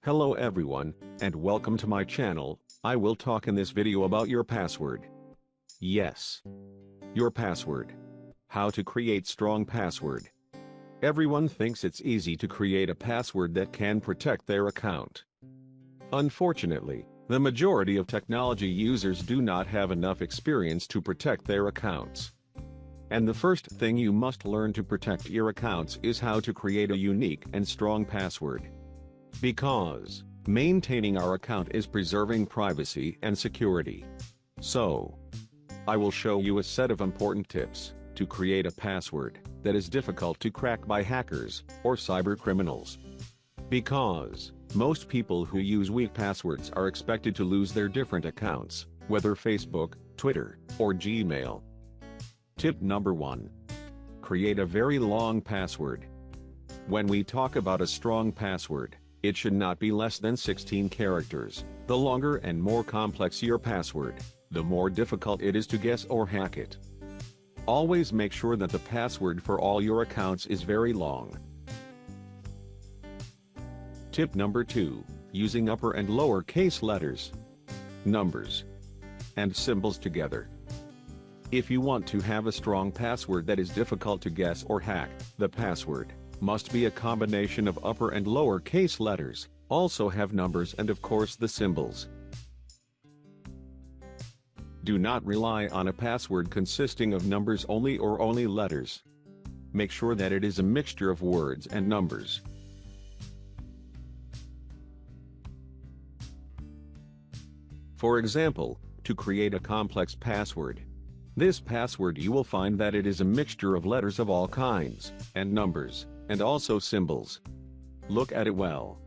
Hello everyone, and welcome to my channel. I will talk in this video about your password. Yes. Your password. How to create strong password. Everyone thinks it's easy to create a password that can protect their account. Unfortunately, the majority of technology users do not have enough experience to protect their accounts. And the first thing you must learn to protect your accounts is how to create a unique and strong password. Because maintaining our account is preserving privacy and security. So, I will show you a set of important tips to create a password that is difficult to crack by hackers or cyber criminals. Because most people who use weak passwords are expected to lose their different accounts, whether Facebook, Twitter, or Gmail. Tip number 1. Create a very long password. When we talk about a strong password, it should not be less than 16 characters. The longer and more complex your password, the more difficult it is to guess or hack it. Always make sure that the password for all your accounts is very long. Tip number 2. Using upper and lower case letters, numbers, and symbols together. If you want to have a strong password that is difficult to guess or hack, the password must be a combination of upper and lower case letters, also have numbers and of course the symbols. Do not rely on a password consisting of numbers only or only letters. Make sure that it is a mixture of words and numbers. For example, to create a complex password. This password you will find that it is a mixture of letters of all kinds, and numbers, and also symbols. Look at it well.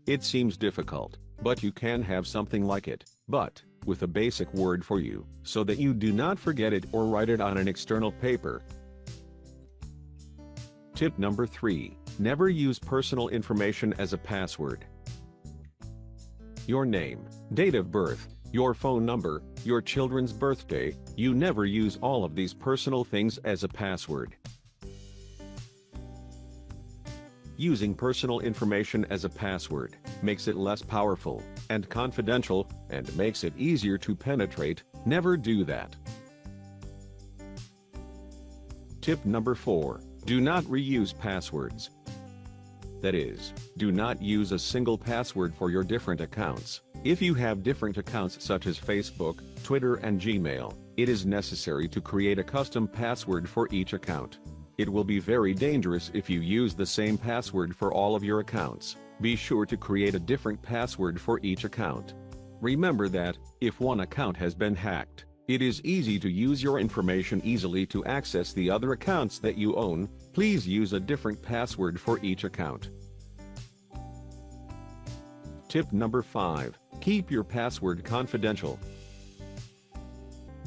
It seems difficult, but you can have something like it, but with a basic word for you, so that you do not forget it or write it on an external paper. Tip number 3. Never use personal information as a password. Your name, date of birth, your phone number, your children's birthday, you never use all of these personal things as a password. Using personal information as a password makes it less powerful and confidential, and makes it easier to penetrate. Never do that. Tip number 4. Do not reuse passwords. That is, do not use a single password for your different accounts. If you have different accounts such as Facebook, Twitter and Gmail, it is necessary to create a custom password for each account. It will be very dangerous if you use the same password for all of your accounts. Be sure to create a different password for each account. Remember that, if one account has been hacked, it is easy to use your information easily to access the other accounts that you own. Please use a different password for each account. Tip number 5. Keep your password confidential.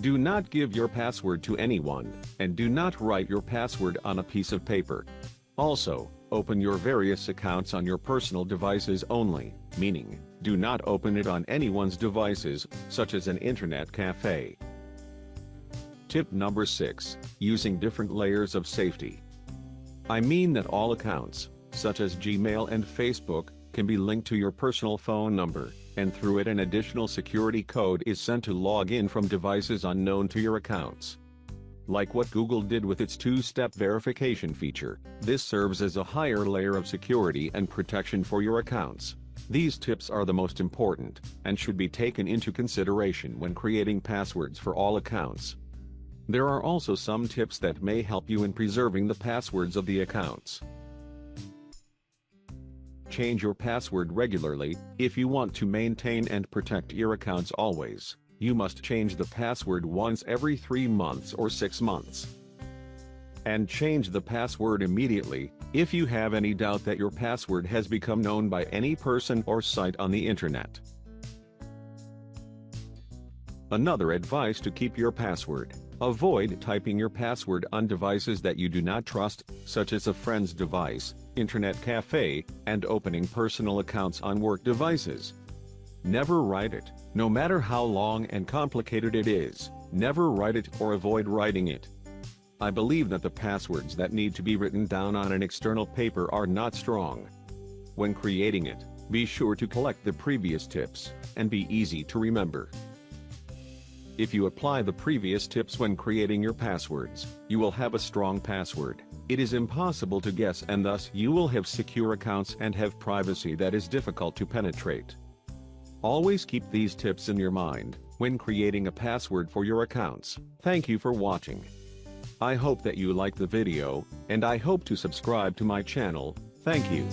Do not give your password to anyone, and do not write your password on a piece of paper. Also, open your various accounts on your personal devices only, meaning, do not open it on anyone's devices, such as an internet cafe. Tip number 6. Using different layers of safety. I mean that all accounts, such as Gmail and Facebook, can be linked to your personal phone number, and through it an additional security code is sent to log in from devices unknown to your accounts. Like what Google did with its two-step verification feature, this serves as a higher layer of security and protection for your accounts. These tips are the most important, and should be taken into consideration when creating passwords for all accounts. There are also some tips that may help you in preserving the passwords of the accounts. Change your password regularly. If you want to maintain and protect your accounts always, you must change the password once every 3 months or 6 months. And change the password immediately, if you have any doubt that your password has become known by any person or site on the internet. Another advice to keep your password. Avoid typing your password on devices that you do not trust, such as a friend's device, internet cafe, and opening personal accounts on work devices. Never write it, no matter how long and complicated it is. Never write it or avoid writing it. I believe that the passwords that need to be written down on an external paper are not strong. When creating it, Be sure to collect the previous tips, and be easy to remember. If you apply the previous tips when creating your passwords, you will have a strong password. It is impossible to guess, and thus you will have secure accounts and have privacy that is difficult to penetrate. Always keep these tips in your mind when creating a password for your accounts. Thank you for watching. I hope that you like the video, and I hope to subscribe to my channel. Thank you.